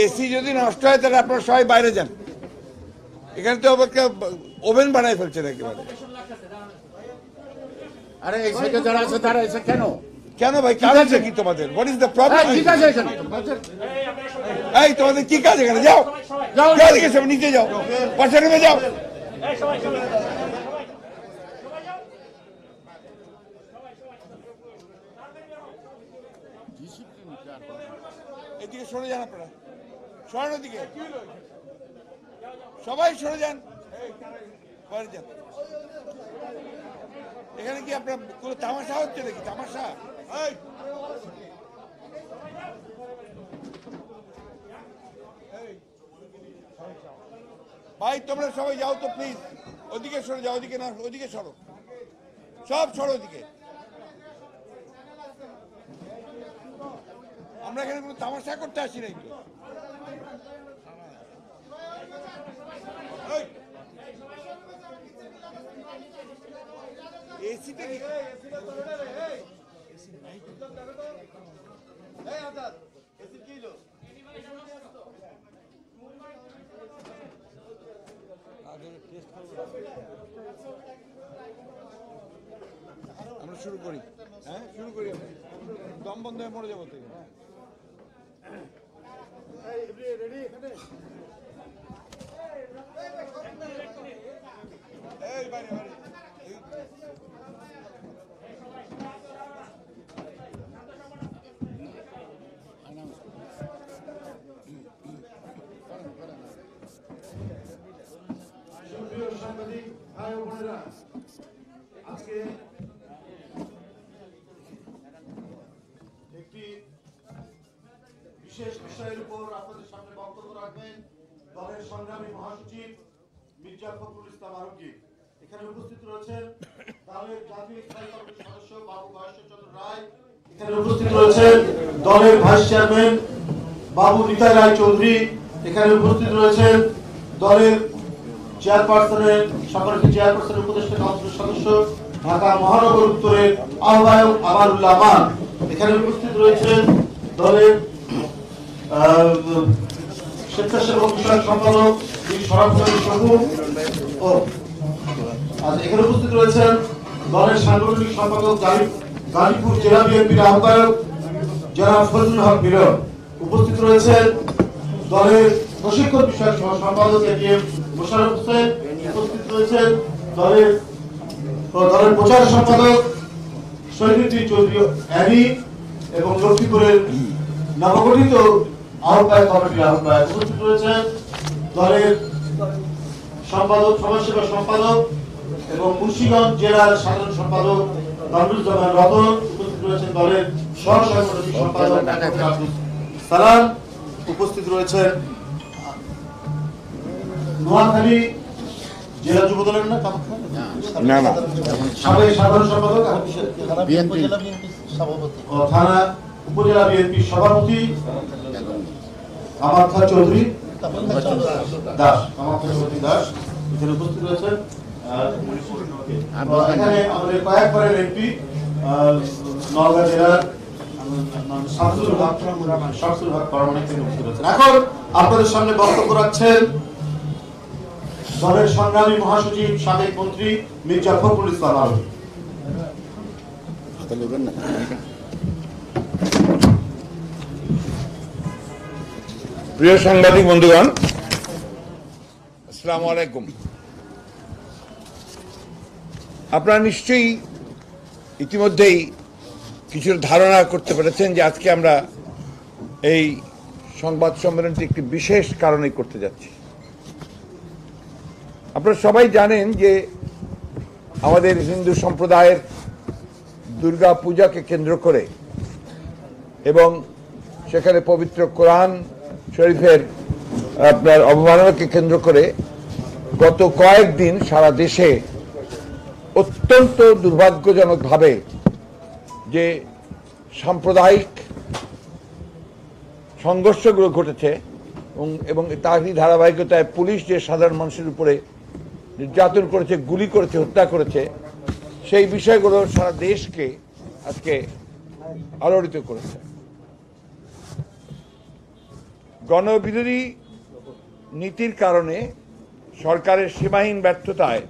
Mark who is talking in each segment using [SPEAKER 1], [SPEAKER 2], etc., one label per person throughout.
[SPEAKER 1] AC যদি নষ্ট হয় তাহলে আপনারা সবাই বাইরে যান। এখানে তো ওভেন বানায় ফেলছে একেবারে।
[SPEAKER 2] আরে এই সাইডে যারা আছে তারা এসে কেন
[SPEAKER 1] কেন ভাই, কাজ আছে কি তোমাদের? What is the problem?
[SPEAKER 2] ঠিক আছে এখানে
[SPEAKER 1] এই তোমাদের কি কাজ এখানে? যাও যাও দেখে সব নিচে যাও, পাশের রুমে যাও। এদিকে সরে যান আপনারা, সরেন ওদিকে, সবাই সরে যান, বাইরে যান। এখানে কি আপনার কোনো তামাশা হচ্ছে নাকি? তামাশা? ভাই তোমরা সবাই যাও তো প্লিজ, ওদিকে সরে যাও, ওদিকে না, ওদিকে সরো, সব সরো ওদিকে। আমরা এখানে কোনো তামাশা করতে আসি নাই তো। এসিতে কি আমরা শুরু করি? হ্যাঁ শুরু করি, দম বন্ধ হয়ে মরে যাবো থেকে।
[SPEAKER 3] সাংবাদিক ভাই ও বোনেরা, আজকে একটি বিশেষ বিষয়ের উপর আপনাদের সামনে বক্তব্য রাখবেন দলের সংগ্রামী মহাসচিব মির্জা ফখরুল ইসলাম আলমগীর। এখানে উপস্থিত রয়েছেন দলের জাতীয় স্থায়ী কমিটির সদস্য বাবু মহেশ্বরচন্দ্র রায়, এখানে উপস্থিত রয়েছেন দলের ভাইস চেয়ারম্যান বাবু নিতাই রায় চৌধুরী, এখানে উপস্থিত রয়েছেন দলের চেয়ারপারসনের সম্মানিত চেয়ারপারসনের উপদেষ্টা কাউন্সিলের সদস্য ঢাকা মহানগর উত্তরের আহ্বায়ক আমানুল্লাহ মান, এখানে উপস্থিত রয়েছেন দলের স্বেচ্ছাসেবক বিষয়ক সম্পাদক এখানে উপস্থিত রয়েছেন দলের সাংগঠনিক সম্পাদক গাজীপুর জেলা বিএনপির আহ্বায়ক জনাব ফজলুল হক মিলন, উপস্থিত রয়েছেন দলের প্রশিক্ষণ বিষয়ক সম্পাদক এটিএম মোশাররফ হোসেন, উপস্থিত রয়েছেন দলের প্রচার সম্পাদক শহীদুদ্দিন চৌধুরী অ্যানি এবং লক্ষ্মীপুরের নবগঠিত আহ্বায়ক কমিটির আহ্বায়ক, উপস্থিত রয়েছেন দলের সম্পাদক সমাজসেবা সম্পাদক এবং মুন্সিগঞ্জ জেলার সাধারণ সম্পাদক তামরুজ্জামান রতন, উপস্থিত রয়েছেন দলের সহ সাংগঠনিক সম্পাদক আব্দুল সালাম, উপস্থিত রয়েছেন নোয়াখালী জেলা যুব দলের সাধারণ সম্পাদক থানা উপজেলা বিএনপি সভাপতি কামাখ্যা চৌধুরী দাস, এখানে উপস্থিত রয়েছেন এখানে আমাদের কয়েকবারের এমপি নওগাঁ জেলার শামসুল হক পারমাণিক থেকে উপস্থিত রয়েছেন। এখন আপনাদের সামনে বক্তব্য রাখছেন দলের সংগ্রামী মহাসচিব সাবেক মন্ত্রী মির্জা ফখরুল ইসলাম আলমগীর।
[SPEAKER 1] প্রিয় সাংবাদিক বন্ধুগণ, আসসালামু আলাইকুম। আপনারা নিশ্চয়ই ইতিমধ্যেই কিছু ধারণা করতে পেরেছেন যে আজকে আমরা এই সংবাদ সম্মেলনটি একটি বিশেষ কারণে করতে যাচ্ছি। আপনারা সবাই জানেন যে আমাদের হিন্দু সম্প্রদায়ের দুর্গা পূজাকে কেন্দ্র করে এবং সেখানে পবিত্র কোরআন শরীফের আপনার অবমাননাকে কেন্দ্র করে গত কয়েকদিন সারা দেশে অত্যন্ত দুর্ভাগ্যজনকভাবে যে সাম্প্রদায়িক সংঘর্ষগুলো ঘটেছে এবং তারই ধারাবাহিকতায় পুলিশ যে সাধারণ মানুষের উপরে নির্যাতন করেছে, গুলি করেছে, হত্যা করেছে, সেই বিষয়গুলো সারা দেশকে আজকে আলোড়িত করেছে। গণবিরোধী নীতির কারণে সরকারের সীমাহীন ব্যর্থতায়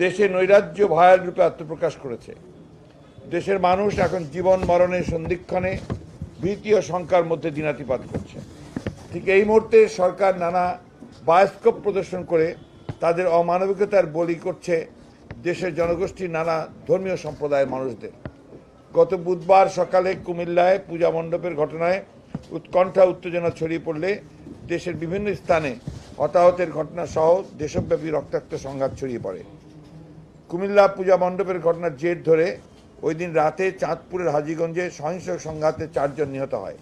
[SPEAKER 1] দেশে নৈরাজ্য ভয়াল রূপে আত্মপ্রকাশ করেছে। দেশের মানুষ এখন জীবন মরণের সন্ধিক্ষণে ভীতি ও শঙ্কার মধ্যে দিনাতিপাত করছে। ঠিক এই মুহূর্তে সরকার নানা বায়োস্কোপ প্রদর্শন করে তাদের অমানবিকতার বলি করছে দেশের জনগোষ্ঠীর নানা ধর্মীয় সম্প্রদায়ের মানুষদের। গত বুধবার সকালে কুমিল্লায় পূজা মণ্ডপের ঘটনায় উৎকণ্ঠা উত্তেজনা ছড়িয়ে পড়লে দেশের বিভিন্ন স্থানে হতাহতের ঘটনা সহ দেশব্যাপী রক্তাক্ত সংঘাত ছড়িয়ে পড়ে। কুমিল্লা পূজা মণ্ডপের ঘটনার জের ধরে ওই দিন রাতে চাঁদপুরের হাজীগঞ্জে সহিংস সংঘাতে 4 জন নিহত হয়।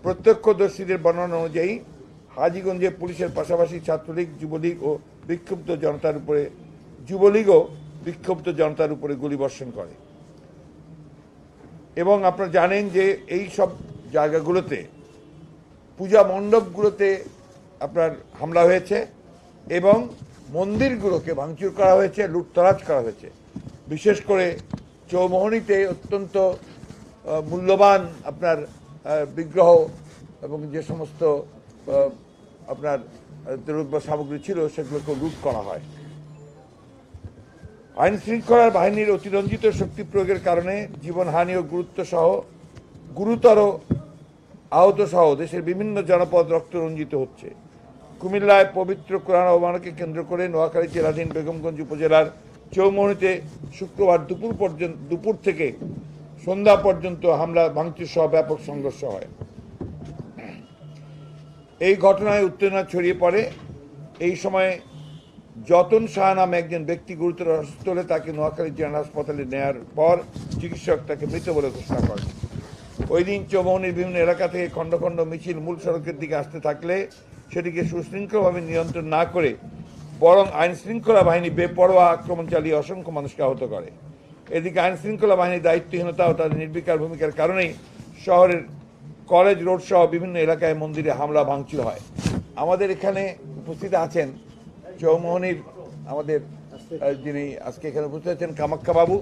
[SPEAKER 1] প্রত্যক্ষদর্শীদের বর্ণনা অনুযায়ী হাজীগঞ্জে পুলিশের পাশাপাশি ছাত্রলীগ, যুবলীগও বিক্ষুব্ধ জনতার উপরে গুলিবর্ষণ করে। এবং আপনারা জানেন যে এই সব জায়গাগুলোতে পূজা মণ্ডপগুলোতে আপনার হামলা হয়েছে এবং মন্দিরগুলোকে ভাঙচুর করা হয়েছে, লুটতরাজ করা হয়েছে। বিশেষ করে চৌমোহনীতে অত্যন্ত মূল্যবান আপনার বিগ্রহ এবং যে সমস্ত আপনার দ্রব্য সামগ্রী ছিল সেগুলোকে লুট করা হয়। আইন শৃঙ্খলার বাহিনীর অতিরঞ্জিত শক্তি প্রয়োগের কারণে জীবনহানি ও গুরুতর আহত সহ দেশের বিভিন্ন জনপদ রক্তরঞ্জিত হচ্ছে। কুমিল্লায় পবিত্র কোরআন অবমাননাকে কেন্দ্র করে নোয়াখালী জেলাধীন বেগমগঞ্জ উপজেলার চৌমোহনীতে শুক্রবার দুপুর থেকে সন্ধ্যা পর্যন্ত হামলা ভাঙচুর সহ ব্যাপক সংঘর্ষ হয়। এই ঘটনায় উত্তেজনা ছড়িয়ে পড়ে। এই সময়ে যতন শাহ নামে একজন ব্যক্তি গুরুতর অসুস্থ হলে তাকে নোয়াখালী জেনারেল হাসপাতালে নেওয়ার পর চিকিৎসক তাকে মৃত বলে ঘোষণা করেন। ওই দিন চৌমোহনীর বিভিন্ন এলাকা থেকে খণ্ড খণ্ড মিছিল মূল সড়কের দিকে আসতে থাকলে সেটিকে সুশৃঙ্খলভাবে নিয়ন্ত্রণ না করে বরং আইন শৃঙ্খলা বাহিনী বেপরোয়া আক্রমণ চালিয়ে অসংখ্য মানুষকে আহত করে। এদিকে আইন শৃঙ্খলা বাহিনীর দায়িত্বহীনতা ও তাদের নির্বিকার ভূমিকার কারণেই শহরের কলেজ রোড সহ বিভিন্ন এলাকায় মন্দিরে হামলা ভাঙচুর হয়। আমাদের এখানে উপস্থিত আছেন চৌমোহনীর আমাদের যিনি আজকে এখানে উপস্থিত আছেন কামাখ্যা বাবু।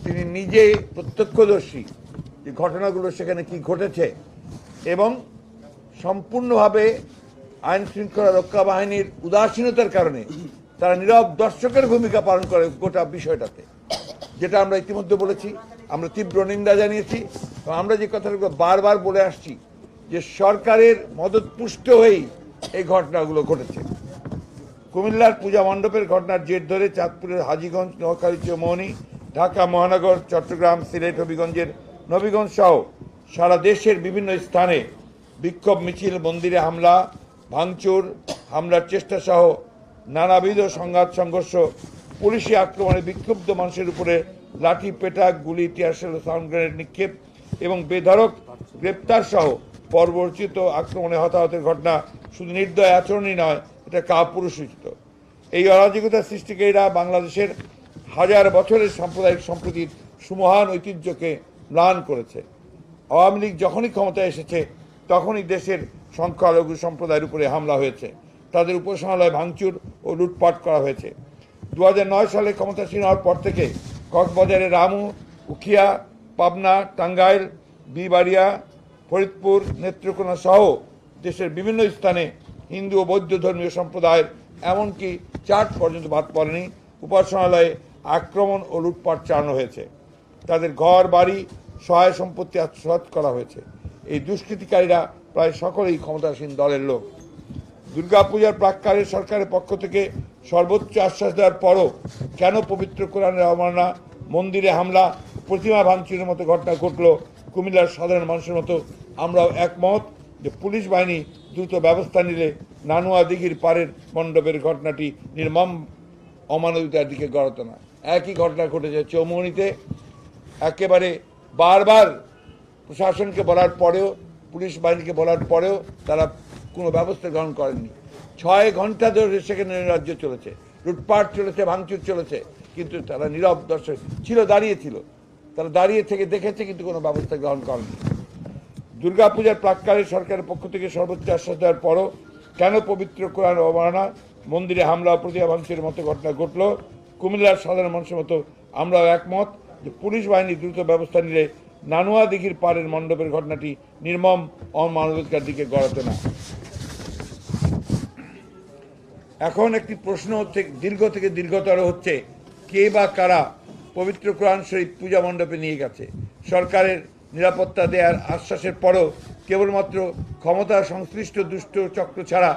[SPEAKER 1] তিনি নিজে প্রত্যক্ষদর্শী যে ঘটনাগুলো সেখানে কি ঘটেছে এবং সম্পূর্ণভাবে আইন শৃঙ্খলা রক্ষা বাহিনীর উদাসীনতার কারণে তারা নীরব দর্শকের ভূমিকা পালন করে গোটা বিষয়টাতে, যেটা আমরা ইতিমধ্যে বলেছি। আমরা তীব্র নিন্দা জানিয়েছি এবং আমরা যে কথাগুলো বারবার বলে আসছি যে সরকারের মদতপুষ্ট হয়েই এই ঘটনাগুলো ঘটেছে। কুমিল্লার পূজা মণ্ডপের ঘটনার জের ধরে চাঁদপুরের হাজীগঞ্জ, নোয়াখালী, চৌমোহনী, ঢাকা মহানগর, চট্টগ্রাম, সিলেট, হবিগঞ্জের নবীগঞ্জ সহ সারা দেশের বিভিন্ন স্থানে বিক্ষোভ মিছিল, মন্দিরে হামলা ভাঙচুর, হামলার চেষ্টা সহ নানাবিধ সংঘাত সংঘর্ষ, পুলিশি আক্রমণে বিক্ষুব্ধ মানুষের উপরে লাঠি পেটা, গুলি, টিয়ারশেল, সাউন্ড গ্রেনেড নিক্ষেপ এবং বেধড়ক গ্রেপ্তার সহ পরবর্তীত আক্রমণে হতাহতের ঘটনা শুধু নির্দয় আচরণই নয়, এটা কাপুরুষোচিত। এই অরাজকতা সৃষ্টিকারীরা বাংলাদেশের হাজার বছরের সাম্প্রদায়িক সম্প্রীতির সুমহান ঐতিহ্যকে ম্লান করেছে। আওয়ামী লীগ যখনই ক্ষমতায় এসেছে তখনই দেশের সংখ্যালঘু সম্প্রদায়ের উপরে হামলা হয়েছে, তাদের উপাসনালয় ভাঙচুর ও লুটপাট করা হয়েছে। 2009 সালে ক্ষমতাসীন হওয়ার পর থেকে কক্সবাজারে রামু, উখিয়া, পাবনা, টাঙ্গাইল, বিবাড়িয়া, ফরিদপুর, নেত্রকোনা সহ দেশের বিভিন্ন স্থানে হিন্দু ও বৌদ্ধ ধর্মীয় সম্প্রদায়ের এমনকি চার্চ পর্যন্ত বাদ পড়েনি উপাসনালয়ে আক্রমণ ও লুটপাট চালানো হয়েছে। তাদের ঘর বাড়ি সহায় সম্পত্তি আত্মসাৎ করা হয়েছে। এই দুষ্কৃতিকারীরা প্রায় সকলেই ক্ষমতাসীন দলের লোক। দুর্গাপূজার প্রাক্কালে সরকারের পক্ষ থেকে সর্বোচ্চ আশ্বাস দেওয়ার পরও কেন পবিত্র কোরআনের অবমাননা, মন্দিরে হামলা, প্রতিমা ভাঙচুরের মতো ঘটনা ঘটল? কুমিল্লার সাধারণ মানুষের মতো আমরাও একমত যে পুলিশ বাহিনী দ্রুত ব্যবস্থা নিলে নানুয়া দিঘির পাড়ের মণ্ডপের ঘটনাটি নির্মম অমানবিকতার দিকে গড়াতো না। একই ঘটনা ঘটেছে চৌমোহনীতে। একেবারে বারবার প্রশাসনকে বলার পরেও, পুলিশ বাহিনীকে বলার পরেও তারা কোনো ব্যবস্থা গ্রহণ করেননি। 6 ঘন্টা ধরে সেখানে রাজ্য চলেছে, লুটপাট চলেছে, ভাঙচুর চলেছে, কিন্তু তারা নীরব দর্শক ছিল, দাঁড়িয়েছিল। তারা দাঁড়িয়ে থেকে দেখেছে কিন্তু কোনো ব্যবস্থা গ্রহণ করেনি। দুর্গাপূজার প্রাক্কালে সরকারের পক্ষ থেকে সর্বোচ্চ আশ্বাস দেওয়ার পরও কেন পবিত্র কোরআন অবমাননা, মন্দিরে হামলা, প্রতিমা ভাঙচুরের মতো ঘটনা ঘটল? কুমিল্লার সাধারণ মানুষের মতো আমরাও একমত যে পুলিশ বাহিনী দ্রুত ব্যবস্থা নিলে নানুয়া দিঘির পাড়ের মণ্ডপের ঘটনাটি নির্মম অমানবিকতার দিকে গড়াতো না। এখন একটি প্রশ্ন হচ্ছে, দীর্ঘ থেকে দীর্ঘতর হচ্ছে, কে বা কারা পবিত্র কোরআন শরীফ পূজা মণ্ডপে নিয়ে গেছে? সরকারের নিরাপত্তা দেওয়ার আশ্বাসের পরও কেবলমাত্র ক্ষমতা সংশ্লিষ্ট দুষ্ট চক্র ছাড়া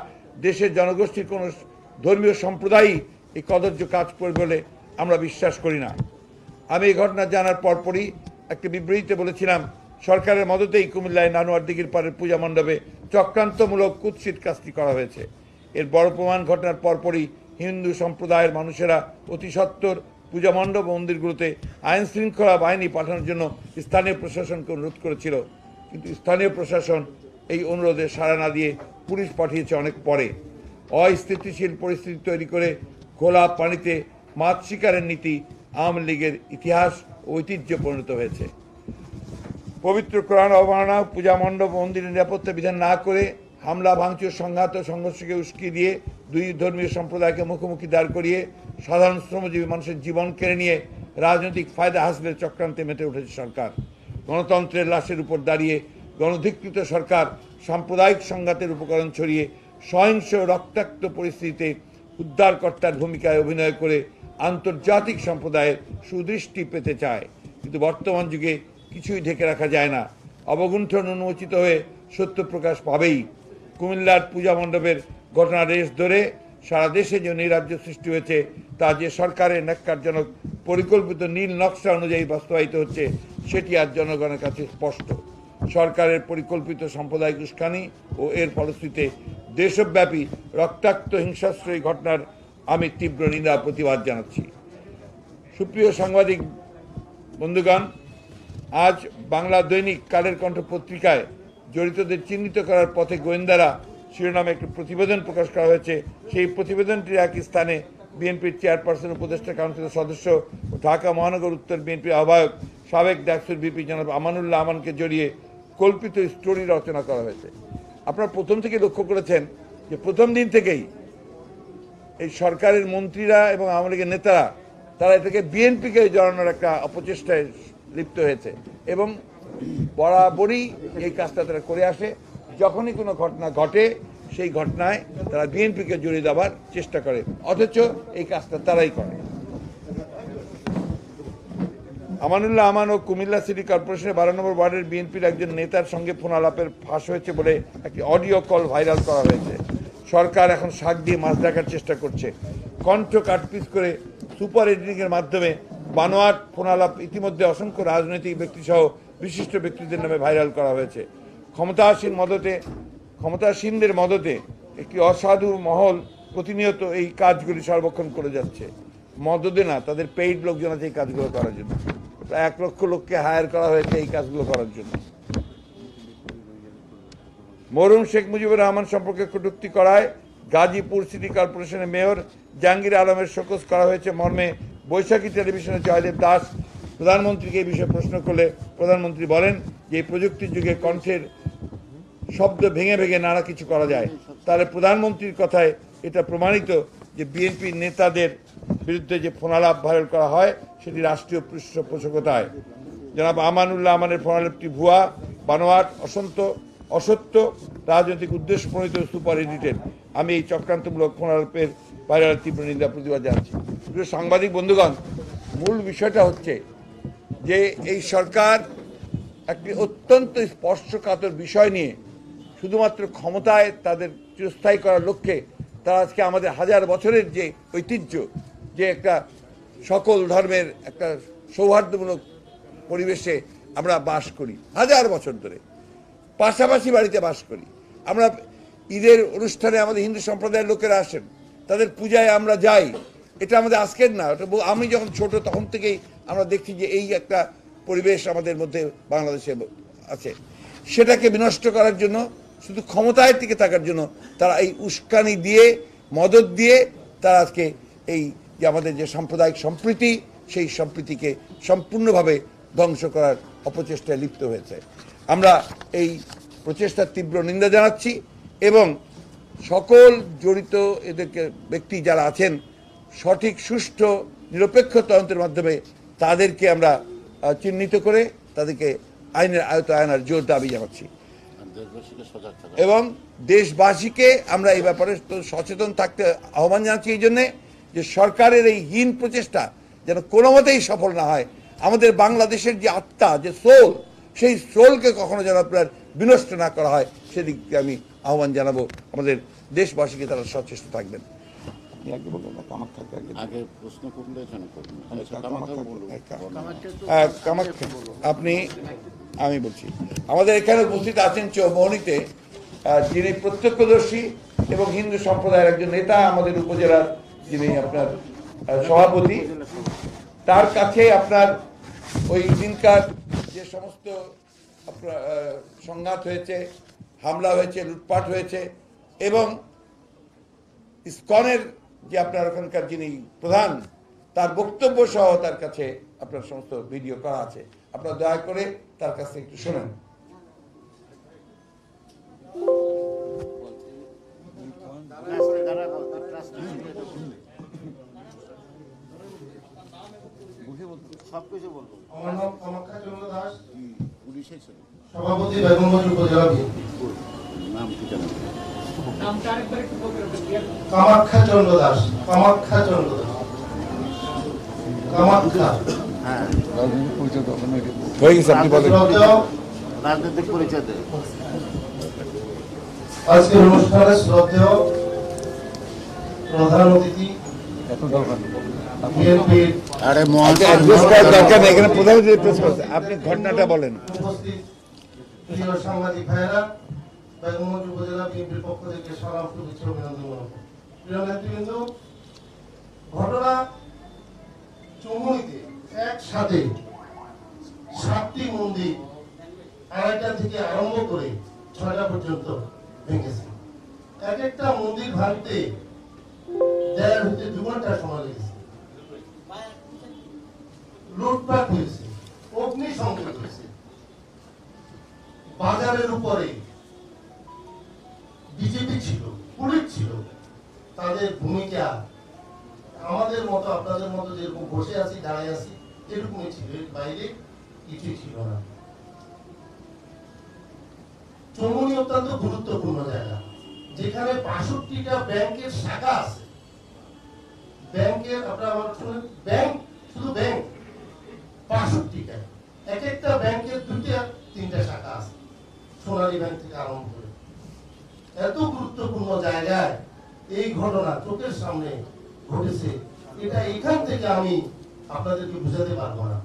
[SPEAKER 1] দেশের জনগোষ্ঠীর কোনো ধর্মীয় সম্প্রদায়ই এই কদর্য কাজ করবে বলে আমরা বিশ্বাস করি না। আমি এই ঘটনা জানার পরপরই একটি বিবৃতিতে বলেছিলাম, সরকারের মদতেই কুমিল্লায় নানুয়ার দিঘির পাড়ের পূজা মণ্ডপে চক্রান্তমূলক কুৎসিত কাজটি করা হয়েছে। এর বড় প্রমাণ ঘটনার পরপরই হিন্দু সম্প্রদায়ের মানুষেরা অতি সত্বর পূজা মণ্ডপ মন্দিরগুলোতে আইন শৃঙ্খলা বাহিনী পাঠানোর জন্য স্থানীয় প্রশাসনকে অনুরোধ করেছিল, কিন্তু স্থানীয় প্রশাসন এই অনুরোধে সাড়া না দিয়ে পুলিশ পাঠিয়েছে অনেক পরে। অস্থিতিশীল পরিস্থিতি তৈরি করে খোলা পানিতে মাছ শিকারের নীতি আওয়ামী লীগের ইতিহাস ও ঐতিহ্য পরিণত হয়েছে। পবিত্র কোরআন অবমাননা, পূজা মণ্ডপ মন্দিরের নিরাপত্তা বিধান না করে হামলা, ভাঙচুর, সংঘাত ও সংঘর্ষকে উস্কে দিয়ে দুই ধর্মীয় সম্প্রদায়কে মুখোমুখি দাঁড় করিয়ে সাধারণ শ্রমজীবী মানুষের জীবন কেড়ে নিয়ে রাজনৈতিক ফায়দা হাসিলের চক্রান্তে মেতে উঠেছে সরকার। গণতন্ত্রের লাশের উপর দাঁড়িয়ে গণধিকৃত সরকার সাম্প্রদায়িক সংঘাতের উপকরণ ছড়িয়ে সহিংস রক্তাক্ত পরিস্থিতিতে উদ্ধারকর্তার ভূমিকায় অভিনয় করে আন্তর্জাতিক সম্প্রদায়ের সুদৃষ্টি পেতে চায়, কিন্তু বর্তমান যুগে কিছুই ঢেকে রাখা যায় না। অবগুণ্ঠন উন্মোচিত হয়ে সত্য প্রকাশ পাবেই। কুমিল্লার পূজা মণ্ডপের ঘটনা রেশ ধরে সারা দেশে যে নৈরাজ্য সৃষ্টি হয়েছে তা যে সরকারের ন্যাক্কারজনক পরিকল্পিত নীল নকশা অনুযায়ী বাস্তবায়িত হচ্ছে সেটি আজ জনগণের কাছে স্পষ্ট। সরকারের পরিকল্পিত সাম্প্রদায়িক উস্কানি ও এর ফলশ্রুতিতে দেশব্যাপী রক্তাক্ত হিংসাশ্রয়ী ঘটনার আমি তীব্র নিন্দা প্রতিবাদ জানাচ্ছি। সুপ্রিয় সাংবাদিক বন্ধুগণ, আজ বাংলা দৈনিক কালের কণ্ঠ পত্রিকায় জড়িতদের চিহ্নিত করার পথে গোয়েন্দারা শিরোনামে একটি প্রতিবেদন প্রকাশ করা হয়েছে। সেই প্রতিবেদনটির এক স্থানে বিএনপির চেয়ারপারসন, উপদেষ্টা কাউন্সিলের সদস্য ও ঢাকা মহানগর উত্তর বিএনপির আহ্বায়ক সাবেক ডাকসুর ভিপি জনাব আমানুল্লাহ আমানকে জড়িয়ে কল্পিত স্টোরি রচনা করা হয়েছে। আপনারা প্রথম থেকে লক্ষ্য করেছেন যে প্রথম দিন থেকেই এই সরকারের মন্ত্রীরা এবং আওয়ামী লীগের নেতারা তারা এটাকে বিএনপিকে জড়ানোর একটা অপচেষ্টায় লিপ্ত হয়েছে এবং বরাবরই এই কাজটা তারা করে আসে। যখনই কোনো ঘটনা ঘটে সেই ঘটনায় তারা বিএনপিকে জড়িয়ে দেওয়ার চেষ্টা করে, অথচ এই কাজটা তারাই করে। আমানুল্লাহ আমান ও কুমিল্লা সিটি কর্পোরেশনের 12 নম্বর ওয়ার্ডের বিএনপির একজন নেতার সঙ্গে ফোন আলাপের ফাঁস হয়েছে বলে একটি অডিও কল ভাইরাল করা হয়েছে। সরকার এখন শাক দিয়ে মাছ দেখার চেষ্টা করছে। কণ্ঠ কাটপিস করে সুপার এডিটিংয়ের মাধ্যমে বানোয়াট ফোন আলাপ ইতিমধ্যে অসংখ্য রাজনৈতিক ব্যক্তিসহ বিশিষ্ট ব্যক্তিদের নামে ভাইরাল করা হয়েছে। ক্ষমতাসীনদের মদতে একটি অসাধু মহল প্রতিনিয়ত এই কাজগুলি সর্বক্ষণ করে যাচ্ছে। মদদে না, তাদের পেইড লোকজন আছে এই কাজগুলো করার জন্য। প্রায় 1 লক্ষ লোককে হায়ার করা হয়েছে এই কাজগুলো করার জন্য। মরহুম শেখ মুজিবুর রহমান সম্পর্কে কটূক্তি করায় গাজীপুর সিটি কর্পোরেশনের মেয়র জাহাঙ্গীর আলমের শোকজ করা হয়েছে মর্মে বৈশাখী টেলিভিশনে জয়দেব দাস প্রধানমন্ত্রীকে এই বিষয়ে প্রশ্ন করলে প্রধানমন্ত্রী বলেন যে এই প্রযুক্তির যুগে কণ্ঠের শব্দ ভেঙে ভেঙে নানা কিছু করা যায়। তাহলে প্রধানমন্ত্রীর কথায় এটা প্রমাণিত যে বিএনপি নেতাদের বিরুদ্ধে যে ফোনালাপ ভাইরাল করা হয় সেটি রাষ্ট্রীয় পৃষ্ঠপোষকতায়। জনাব আমানুল্লাহ আমানের ফোনালাপটি ভুয়া, বানোয়াট, অসত্য, রাজনৈতিক উদ্দেশ্য প্রণীত, সুপার এডিটেড। আমি এই চক্রান্তমূলক ফোনালাপের ভাইরাল তীব্র নিন্দা প্রতিবাদ জানাচ্ছি। প্রিয় সাংবাদিক বন্ধুগণ, মূল বিষয়টা হচ্ছে যে এই সরকার একটি অত্যন্ত স্পর্শকাতর বিষয় নিয়ে শুধুমাত্র ক্ষমতায় তাদের চিরস্থায়ী করার লক্ষ্যে তারা আজকে আমাদের হাজার বছরের যে ঐতিহ্য, যে একটা সকল ধর্মের একটা সৌহার্দ্যমূলক পরিবেশে আমরা বাস করি হাজার বছর ধরে, পাশাপাশি বাড়িতে বাস করি। আমরা ঈদের অনুষ্ঠানে আমাদের হিন্দু সম্প্রদায়ের লোকেরা আসেন, তাদের পূজায় আমরা যাই। এটা আমাদের আজকের না, ওটা আমি যখন ছোট তখন থেকেই আমরা দেখছি যে এই একটা পরিবেশ আমাদের মধ্যে বাংলাদেশে আছে। সেটাকে বিনষ্ট করার জন্য, শুধু ক্ষমতায় টিকে থাকার জন্য তারা এই উস্কানি দিয়ে, মদত দিয়ে তারা আজকে এই যে আমাদের যে সাম্প্রদায়িক সম্প্রীতি, সেই সম্প্রীতিকে সম্পূর্ণভাবে ধ্বংস করার অপচেষ্টায় লিপ্ত হয়েছে। আমরা এই প্রচেষ্টার তীব্র নিন্দা জানাচ্ছি এবং সকল জড়িত এদেরকে ব্যক্তি যারা আছেন সঠিক সুষ্ঠু নিরপেক্ষ তদন্তের মাধ্যমে তাদেরকে আমরা চিহ্নিত করে তাদেরকে আইনের আয়তায় আনার জোর দাবি জানাচ্ছি
[SPEAKER 2] আর দেশবাসীকে সজাগ থাকা।
[SPEAKER 1] এবং দেশবাসীকে আমরা এই ব্যাপারে সচেতন থাকতে আহ্বান জানাচ্ছি এই জন্যে যে সরকারের এই হীন প্রচেষ্টা যেন কোনো মতেই সফল না হয়। আমাদের বাংলাদেশের যে আত্মা, যে সোল, সেই সোলকে কখনো যেন আপনার বিনষ্ট না করা হয় সেদিকে আমি আহ্বান জানাবো। আমাদের দেশবাসীকে তারা সচেষ্ট থাকবেন।
[SPEAKER 2] আগে প্রশ্ন করলে কেন করবেন?
[SPEAKER 1] আপনি, আমি বলছি আমাদের এখানে উপস্থিত আছেন চৌমোহনীতে যিনি প্রত্যক্ষদর্শী এবং হিন্দু সম্প্রদায়ের একজন নেতা, আমাদের উপজেলার যিনি আপনার সভাপতি, তার কাছে আপনার ওই দিনকার যে সমস্ত আপনার সংঘাত হয়েছে, হামলা হয়েছে, লুটপাট হয়েছে এবং ইসকনের যে আপনার ওখানকার যিনি প্রধান, তার বক্তব্য সহ তার কাছে আপনার সমস্ত ভিডিও করা আছে। আপনারা দয়া করে তার কাছ থেকে একটু শোনেন।
[SPEAKER 2] সবকিছু বলবো।
[SPEAKER 3] আমার নাম কামাখ্যা চন্দ্র দাস,
[SPEAKER 2] পুলিশে ছিল
[SPEAKER 3] সভাপতি বেগমগঞ্জ উপজেলা বিএনপি।
[SPEAKER 2] নাম ঠিকানা
[SPEAKER 3] কামাখ্যা চন্দ্র দাস, কামাখ্যা চন্দ্র দাস, কামাখ্যা।
[SPEAKER 2] হ্যাঁ,
[SPEAKER 1] হয়ে গেছে, আপনি বলেন।
[SPEAKER 2] রাজনৈতিক পরিচয় দেয়।
[SPEAKER 3] আজকের অনুষ্ঠানে শ্রদ্ধেয় প্রধান অতিথি বিএনপির
[SPEAKER 2] আরে
[SPEAKER 1] দরকার নেই, এখানে প্রধানমন্ত্রী প্রেস করছে, আপনি ঘটনাটা বলেন।
[SPEAKER 3] উপস্থিত প্রিয় সাংবাদিক ভাইয়েরা, বেগমগঞ্জ উপজেলা বিএনপির পক্ষ থেকে সালাম, শুভেচ্ছা, অভিনন্দন। প্রিয় নেতৃবৃন্দ, ঘটনা চৌমুহনীতে একসাথে 7টি মন্দির 2:30 থেকে আরম্ভ করে 6টা পর্যন্ত ভেঙেছে। এক একটা মন্দির ভাঙতে 1.5 হতে 2 ঘন্টা সময় লেগেছে। লুটপাট হয়েছে, অগ্নিসংযোগ হয়েছে। বাজারের উপরে বিজেপি ছিল, পুলিশ ছিল, তাদের ভূমিকা আমাদের মতো, আপনাদের মতো যেরকম বসে আছি, দাঁড়ায় আছি, এরকমই ছিল, এর বাইরে কিছুই ছিল না। চৌমুহনী অত্যন্ত গুরুত্বপূর্ণ জায়গা, যেখানে 62টা ব্যাংকের শাখা আছে। ব্যাংকের, আপনারা আমার শুনেন, ব্যাংক, শুধু ব্যাংক 62টা, এক একটা ব্যাংকের 2-3টা শাখা আছে, সোনালী ব্যাংক থেকে আরম্ভ করে। এত গুরুত্বপূর্ণ জায়গায় এই ঘটনা চোখের সামনে ঘটেছে, এটা এখান থেকে আমি আপনাদেরকে বুঝাতে পারবো না।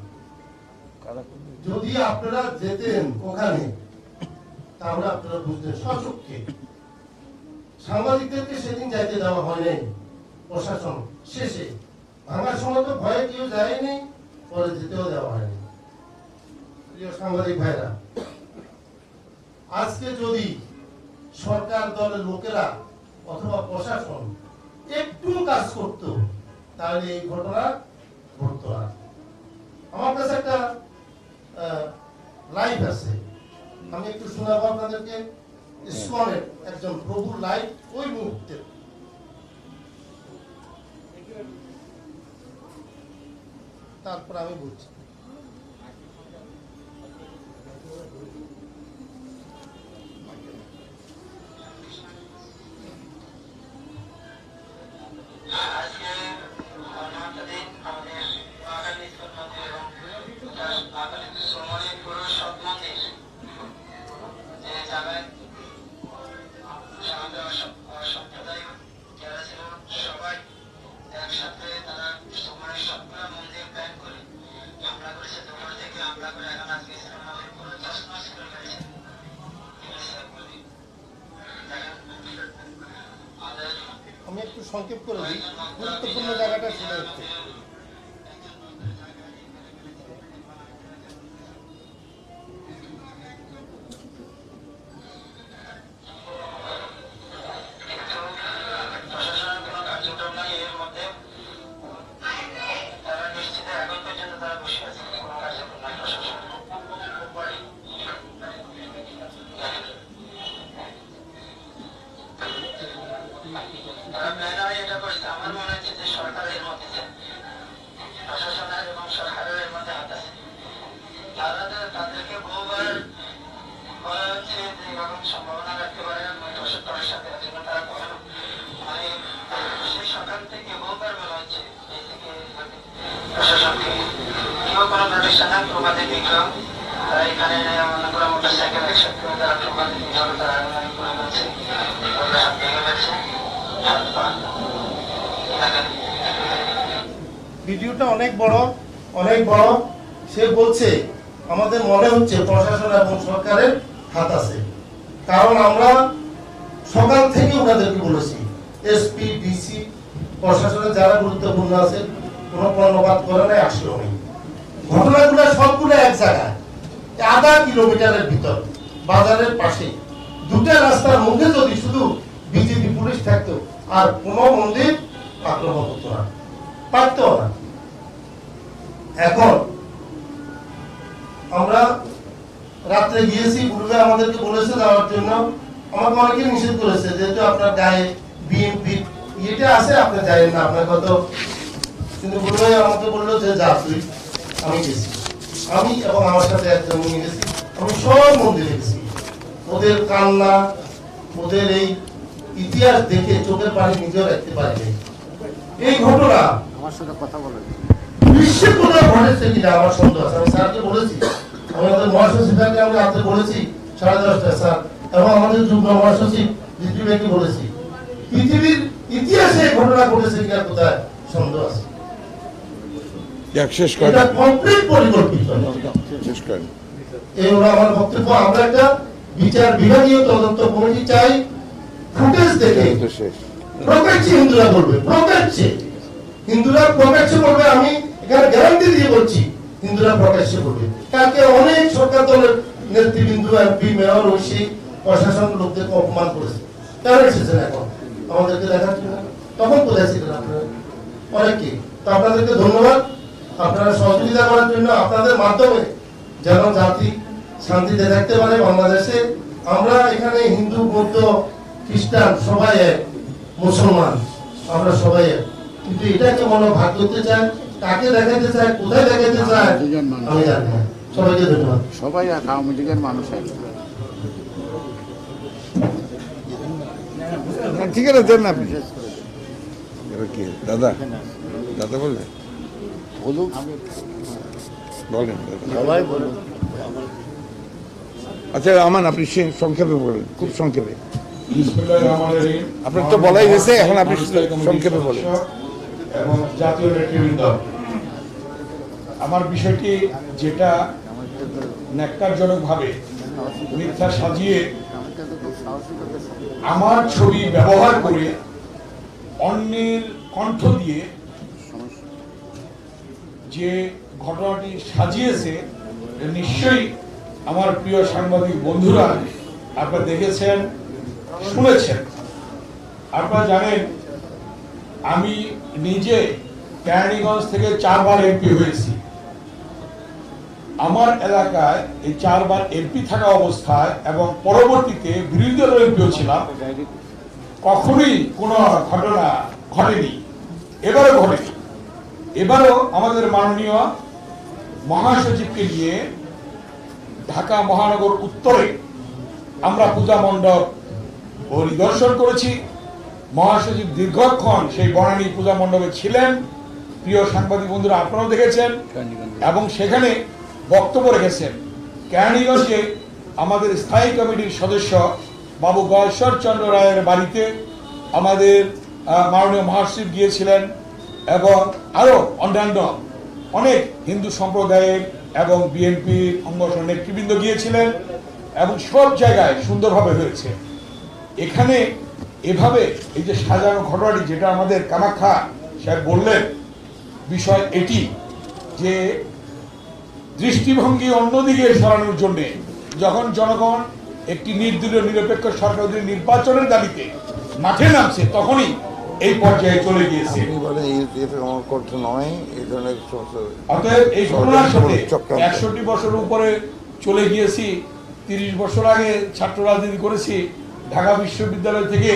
[SPEAKER 3] যদি আপনারা যেতেন ওখানে তাহলে আপনারা বুঝতেন সচক্ষে। সাংবাদিকদেরকে সেদিন যাইতে দেওয়া হয় নাই, প্রশাসন শেষে ভাঙার সময় তো ভয়ে কেউ যায়নি, পরে যেতেও দেওয়া হয়নি। প্রিয় সাংবাদিক ভাইরা, আজকে যদি সরকার দলের লোকেরা অথবা প্রশাসন একটু কাজ করত, তাহলে এই ঘটনা ঘটতো না। আমার কাছে একটা লাইভ আছে, আমি একটু শোনাবো আপনাদেরকে। ইসকনের একজন প্রভুর লাইভ ওই মুহূর্তে। তারপর আমি বলছি। আমি একটু সংক্ষেপ করে দিই, গুরুত্বপূর্ণ জায়গাটা শুনে হচ্ছে।
[SPEAKER 4] যখন সম্ভাবনা রাখতে পারে আমি দর্শকদের সাথে জন্য তারা কখনো মানে সেই সকাল থেকে বহুবার বলা হচ্ছে এই থেকে প্রশাসনকে কেউ কোনো প্রতিষ্ঠান না প্রভাতে বিক্রম তারা এখানে মনে করা মোটরসাইকেল একসাথে তারা প্রভাতে বিক্রম তারা করে ফেলছে প্রশাসন ভেঙে ফেলছে
[SPEAKER 3] ভিডিওটা অনেক বড়। সে বলছে আমাদের মনে হচ্ছে প্রশাসন এবং সরকারের হাত আছে, কারণ আমরা সকাল থেকে ওনাদেরকে বলেছি এসপি ডিসি প্রশাসনের যারা গুরুত্বপূর্ণ আছে কোনো কর্ণপাত করে নাই, আসলেও নেই। ঘটনাগুলো সবগুলো এক জায়গায়, আধা কিলোমিটারের ভিতর বাজারের পাশে দুটা রাস্তার মধ্যে যদি শুধু বিজেপি পুলিশ থাকতো আর কোনো মন্দির আক্রমণ হতো না, পারতো না। এখন আমরা রাত্রে গিয়েছি, পূর্বে আমাদেরকে বলেছে যাওয়ার জন্য, আমাকে অনেকে নিষেধ করেছে যেহেতু আপনার গায়ে বিএনপি ইয়েটা আছে আপনি যাই না, আপনার কত, কিন্তু পূর্বে আমাকে বললো যে যা তুই। আমি গেছি, আমি এবং আমার সাথে একজন নিয়ে গেছি, আমি সব মন্দিরে গেছি। ওদের কান্না, ওদের এই ইতিহাস দেখে চোখের পানি নিজেও রাখতে পারিনি। এই ঘটনা
[SPEAKER 2] আমার সাথে কথা বলেন।
[SPEAKER 3] বিশ্বে কোথাও ঘটেছে কিনা আমার সন্দেহ আছে। আমি স্যারকে বলেছি, আমাদের মহাসচিব স্যারকে আমি রাত্রে বলেছি 10:30টায় স্যার, এবং আমাদের যুগ্ম মহাসচিব জিতু ভাইকে বলেছি, পৃথিবীর ইতিহাসে এই ঘটনা ঘটেছে কিনা কোথায় সন্দেহ আছে।
[SPEAKER 1] শেষ করেন,
[SPEAKER 3] এটা কমপ্লিট পরিকল্পিত।
[SPEAKER 1] শেষ করেন।
[SPEAKER 3] এই হলো আমার বক্তব্য। আমরা একটা বিচার বিভাগীয় তদন্ত কমিটি চাই, ফুটেজ দেখে
[SPEAKER 1] শেষ।
[SPEAKER 3] প্রকাশ্যে হিন্দুরা বলবে, প্রকাশ্যে বলবে। আমি এখানে গ্যারান্টি দিয়ে বলছি হিন্দুরা প্রকাশ্যে বলবে। কালকে অনেক সরকার দলের নেতৃবৃন্দ, এমপি, মেয়র, ওসি, প্রশাসন লোকদেরকে অপমান করেছে। তারা এসেছেন এখন আমাদেরকে দেখার জন্য। তখন কোথায় ছিলেন আপনারা? অনেকে তো আপনাদেরকে ধন্যবাদ, আপনারা সহযোগিতা করার জন্য। আপনাদের মাধ্যমে যেন জাতি শান্তিতে থাকতে পারে বাংলাদেশে। আমরা এখানে হিন্দু, বৌদ্ধ, খ্রিস্টান সবাই এক, মুসলমান আমরা সবাই এক, কিন্তু এটাকে মনে ভাগ করতে চায়, কাকে দেখাতে চায়, কোথায় দেখাতে চায় আমি জানি না। সবাইকে ধন্যবাদ।
[SPEAKER 2] সবাই এক আওয়ামী লীগের মানুষ।
[SPEAKER 1] ঠিক আছে, দেন না আপনি। এবার কি দাদা বলবেন?
[SPEAKER 2] বলুক,
[SPEAKER 1] বলেন দাদা।
[SPEAKER 2] সবাই বলুক।
[SPEAKER 1] আচ্ছা আমান, আপনি সংক্ষেপে বলেন, খুব সংক্ষেপে।
[SPEAKER 5] বিসমিল্লাহিররহমানিররহিম।
[SPEAKER 1] আপনার তো বলাই হয়েছে, এখন আপনি সংক্ষেপে বলেন।
[SPEAKER 5] এবং জাতীয় নেতৃবৃন্দ, আমার বিষয়টি যেটা ন্যাক্কারজনকভাবে মিথ্যা সাজিয়ে আমার ছবি ব্যবহার করে অন্যের কণ্ঠ দিয়ে যে ঘটনাটি সাজিয়েছে, নিশ্চয়ই আমার প্রিয় সাংবাদিক বন্ধুরা আপনারা দেখেছেন, শুনেছেন। আপনারা জানেন আমি নিজে কেরানীগঞ্জ থেকে 4 বার এমপি হয়েছি। আমার এলাকায় এই 4 বার এমপি থাকা অবস্থায় এবং পরবর্তীতে বিরোধী দলের এমপিও ছিলাম, কখনোই কোনো ঘটনা ঘটেনি। এবারও ঘটেনি। এবারও আমাদের মাননীয় মহাসচিবকে নিয়ে ঢাকা মহানগর উত্তরে আমরা পূজা মণ্ডপ পরিদর্শন করেছি। মহাসচিব দীর্ঘক্ষণ সেই বনানী পূজা মণ্ডপে ছিলেন, প্রিয় সাংবাদিক বন্ধুরা আপনারাও দেখেছেন, এবং সেখানে বক্তব্য রেখেছেন। কেরানীগঞ্জে আমাদের স্থায়ী কমিটির সদস্য বাবু গয়েশ্বর চন্দ্র রায়ের বাড়িতে আমাদের মাননীয় মহাসচিব গিয়েছিলেন, এবং আরও অন্যান্য অনেক হিন্দু সম্প্রদায়ের এবং বিএনপির অঙ্গসংগঠনের নেতৃবৃন্দ গিয়েছিলেন, এবং সব জায়গায় সুন্দরভাবে হয়েছে। এখানে এভাবে এই যে সাজানো ঘটনাটি, যেটা আমাদের কামাখ্যা সাহেব বললেন, বিষয় এটি যে দৃষ্টিভঙ্গি অন্যদিকে সরানোর জন্য যখন জনগণ একটি নির্দলীয় নিরপেক্ষ সরকার নির্বাচনের দাবিতে মাঠে নামছে, তখনই এই পর্যায়ে চলে গিয়েছে। অতএব এই ঘটনার সাথে 61 বছর উপরে চলে গিয়েছি। 30 বছর আগে ছাত্র রাজনীতি করেছি। ঢাকা বিশ্ববিদ্যালয় থেকে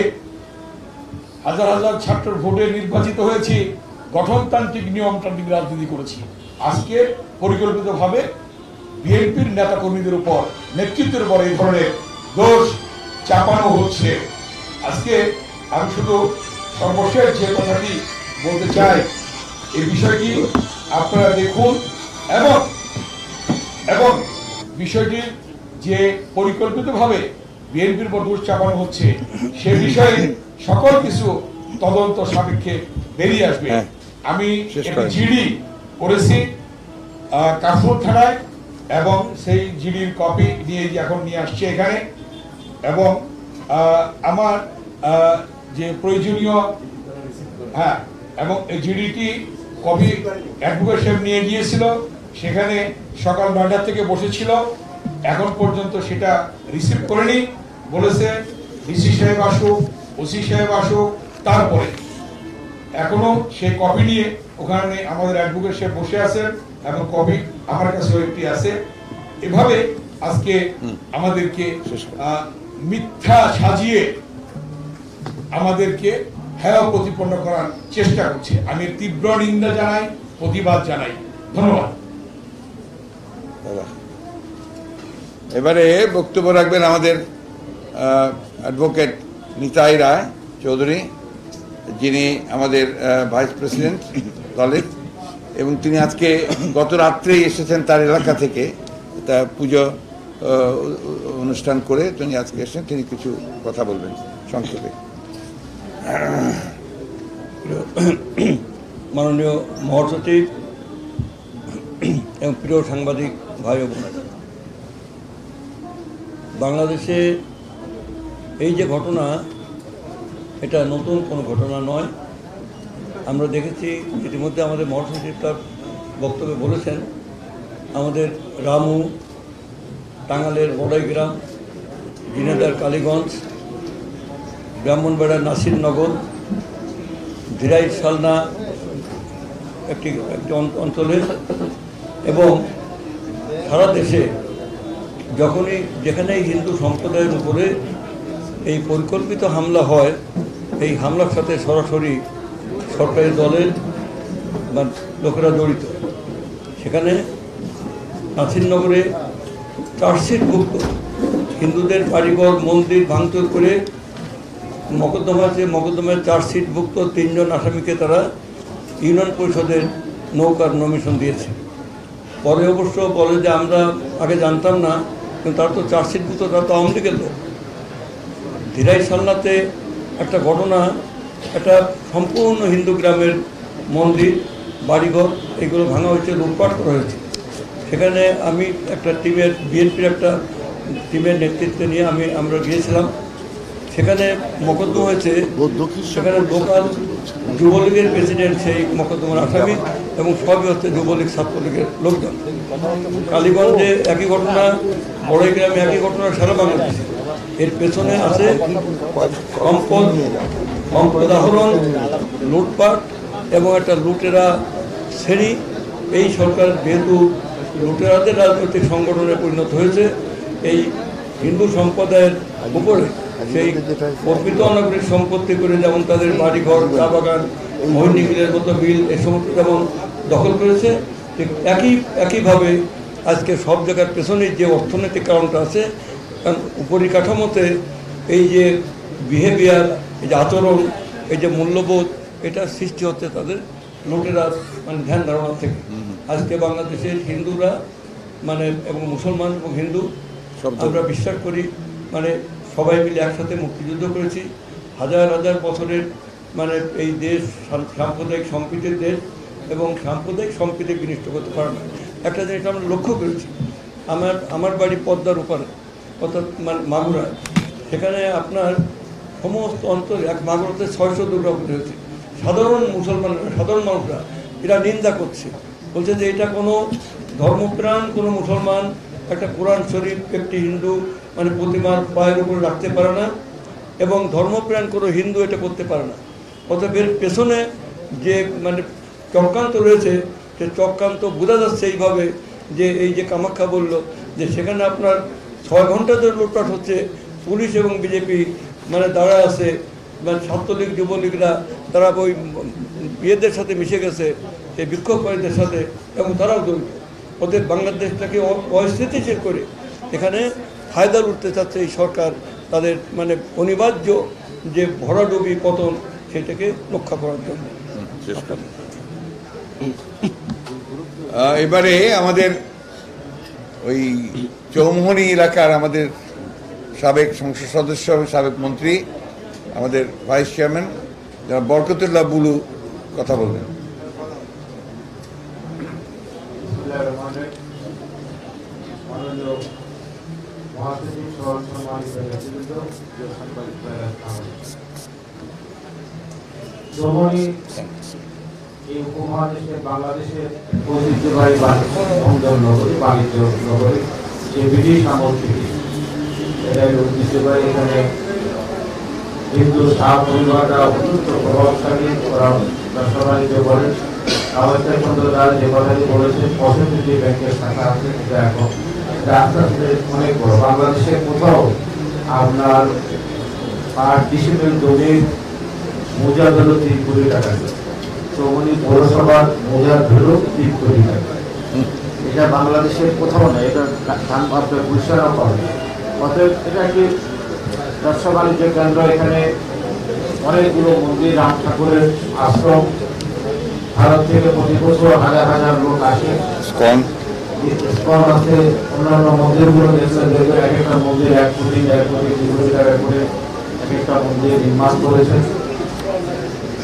[SPEAKER 5] হাজার হাজার ছাত্র ভোটে নির্বাচিত হয়েছি। গঠনতান্ত্রিক নিয়মতান্ত্রিক রাজনীতি করেছি। আজকে পরিকল্পিতভাবে বিএনপির নেতা কর্মীদের উপর, নেতৃত্বের উপর এই ধরনের দোষ চাপানো হচ্ছে। আজকে আমি শুধু সর্বশেষ যে কথাটি বলতে চাই, এই বিষয়টি আপনারা দেখুন এবং এবং বিষয়টির যে পরিকল্পিতভাবে বিএনপির উপর দোষ চাপানো হচ্ছে সে বিষয়ে সকল কিছু তদন্ত সাপেক্ষে বেরিয়ে আসবে। আমি জিডি করেছি কাফরুল থানায় এবং সেই জিডির কপি এখন নিয়ে আসছে এখানে, এবং আমার যে প্রয়োজনীয় এবং এই জিডিটি কপি অ্যাডভোকেট সাহেব নিয়ে গিয়েছিল, সেখানে সকাল 9টা থেকে বসেছিল, এখন পর্যন্ত সেটা রিসিভ করেনি। বলেছে ডিসি সাহেব আসুক, ওসি সাহেব আসুক, তারপরে এখনো সেই কপি নিয়ে ওখানে আমাদের অ্যাডভোকেট সাহেব বসে আছেন এবং কপি আমার কাছেও একটি আছে। এভাবে আজকে আমাদেরকে মিথ্যা সাজিয়ে আমাদেরকে হেয় প্রতিপন্ন করার চেষ্টা করছে। আমি তীব্র নিন্দা জানাই, প্রতিবাদ জানাই। ধন্যবাদ।
[SPEAKER 1] এবারে বক্তব্য রাখবেন আমাদের অ্যাডভোকেট নিতাই রায় চৌধুরী, যিনি আমাদের ভাইস প্রেসিডেন্ট দলের, এবং তিনি আজকে গত রাত্রেই এসেছেন তার এলাকা থেকে, তা পুজো অনুষ্ঠান করে তিনি আজকে এসেছেন। তিনি কিছু কথা বলবেন সংক্ষেপে।
[SPEAKER 6] মাননীয় মহাসচিব এবং প্রিয় সাংবাদিক ভাই ও বোনেরা, বাংলাদেশে এই যে ঘটনা, এটা নতুন কোনো ঘটনা নয়। আমরা দেখেছি ইতিমধ্যে আমাদের মহাসচিব তার বক্তব্যে বলেছেন, আমাদের রামু, টাঙ্গালের বড়াইগ্রাম, ঝিনাইদহের কালীগঞ্জ, ব্রাহ্মণবাড়িয়ার নাসিরনগর, ধিরাই সালনা একটি অঞ্চলে এবং সারা দেশে যখনই যেখানেই হিন্দু সম্প্রদায়ের উপরে এই পরিকল্পিত হামলা হয়, এই হামলার সাথে সরাসরি সরকারি দলের লোকেরা জড়িত। সেখানে নাসিরনগরে চার্জশিটভুক্ত হিন্দুদের বাড়িঘর মন্দির ভাঙচুর করে মকদ্দমায় চার্জশিটভুক্ত 3 জন আসামিকে তারা ইউনিয়ন পরিষদের নৌকার নমিশন দিয়েছে। পরে অবশ্য বলে যে আমরা আগে জানতাম না, কিন্তু তারা তো চার্জশিটভুক্ত, তারা তো আওয়ামী লীগের লোক। ধিরাই সালনাতে একটা ঘটনা, একটা সম্পূর্ণ হিন্দু গ্রামের মন্দির বাড়িঘর এগুলো ভাঙা হয়েছে, লুটপাট করা হয়েছে। সেখানে আমি একটা বিএনপির একটা টিমের নেতৃত্বে নিয়ে আমরা গিয়েছিলাম। সেখানে মোকদ্দমা হয়েছে, সেখানে লোকাল যুবলীগের প্রেসিডেন্ট সেই মোকদ্দমার আসামি এবং সবই হচ্ছে যুবলীগ ছাত্রলীগের লোকজন। কালীগঞ্জে একই ঘটনা, বড়াইগ্রামে একই ঘটনা, সারা বাংলাদেশে। এর পেছনে আছে সম্পদ আহরণ, লুটপাট এবং একটা লুটেরা শ্রেণী। এই সরকার যেহেতু লুটেরাদের রাজনৈতিক সংগঠনে পরিণত হয়েছে, এই হিন্দু সম্প্রদায়ের উপরে সেই প্রকৃত অনাগরিক সম্পত্তি করে, যেমন তাদের বাড়িঘর, চা বাগান, মোহিনী মিলের মতো বিল, এ সমস্ত যেমন দখল করেছে, ঠিক একইভাবে আজকে সব জায়গার পেছনে যে অর্থনৈতিক কারণটা আছে, কারণ উপরিকাঠামোতে এই যে বিহেভিয়ার, এই যে আচরণ, এই যে মূল্যবোধ, এটা সৃষ্টি হচ্ছে তাদের লুটেরা ধ্যান ধারণা থেকে। আজকে বাংলাদেশের হিন্দুরা এবং মুসলমান এবং হিন্দু আমরা বিশ্বাস করি, সবাই মিলে একসাথে মুক্তিযুদ্ধ করেছি। হাজার হাজার বছরের এই দেশ সাম্প্রদায়িক সম্প্রীতির দেশ, এবং সাম্প্রদায়িক সম্প্রীতি বিনষ্ট করতে পারে না। একটা জিনিস আমরা লক্ষ্য করেছি, আমার বাড়ি পদ্মার ওপারে, অর্থাৎ মাগুরায়। সেখানে আপনার সমস্ত অঞ্চলে মাগুরাতে 600 দুর্গা পুজো হয়েছে। সাধারণ মানুষরা এরা নিন্দা করছে, বলছে যে এটা কোনো ধর্মপ্রাণ কোনো মুসলমান একটা কোরআন শরীফ একটি হিন্দু প্রতিমার পায়ের উপরে রাখতে পারে না, এবং ধর্মপ্রাণ কোনো হিন্দু এটা করতে পারে না। অতএব এর পেছনে যে চক্রান্ত রয়েছে, সে চক্রান্ত বোঝা যাচ্ছে এইভাবে যে এই যে কামাখ্যা বলল যে সেখানে আপনার 6 ঘন্টা ধরে লুটপাট হচ্ছে, পুলিশ এবং বিজেপি দাঁড়ায় আছে, ছাত্রলীগ যুবলীগরা তারা ওই ইয়েদের সাথে মিশে গেছে, এই বিক্ষোভকারীদের সাথে, এবং তারাও জড়িত। ওদের বাংলাদেশটাকে অস্থিতিশীল করে এখানে ফায়দা লুটতে চাচ্ছে এই সরকার, তাদের মানে অনিবার্য যে ভরাডুবি পতন সেটাকে রক্ষা করার জন্য।
[SPEAKER 1] এবারে আমাদের ওই চৌমুহনী এলাকার আমাদের সাবেক সংসদ সদস্য এবং সাবেক মন্ত্রী, আমাদের ভাইস চেয়ারম্যান যারা বরকতুল্লাহ বুলু কথা বলবেন।
[SPEAKER 3] এই উপমহাদেশে বাংলাদেশের ঐতিহ্যবাহী বন্দর নগরী, বাণিজ্য নগরী, যে ব্রিটিশ আমল থেকে এটাই ঐতিহ্যবাহী। এখানে হিন্দু শাহ পরিবাররা অত্যন্ত প্রভাবশালী, ওরা ব্যবসা বাণিজ্য করেন। আমাদের চন্দ্রদার যে কথাটি বলেছেন, পঁয়ষট্টি যে ব্যাংকের শাখা আছে সেটা এখন আস্তে আস্তে অনেক বড়। বাংলাদেশের কোথাও আপনার 8 ডিসিমেল জমির মৌজা হলো 3 কোটি টাকা, চৌমনি পৌরসভার মৌজার হলো 3 কোটি টাকা। এটা বাংলাদেশের কোথাও নেই, এটা ধান ভাবতে পরিষ্কারও করে। অতএব এটা একটি ব্যবসা বাণিজ্য কেন্দ্র। এখানে অনেকগুলো মন্দির, রাম ঠাকুরের আশ্রম, ভারত থেকে প্রতি বছর হাজার হাজার লোক আসে। ইসকন আছে, অন্যান্য মন্দিরগুলো দেখবেন এক একটা মন্দির 1 কোটি 2 কোটি টাকা করে এক একটা মন্দির নির্মাণ করেছেন।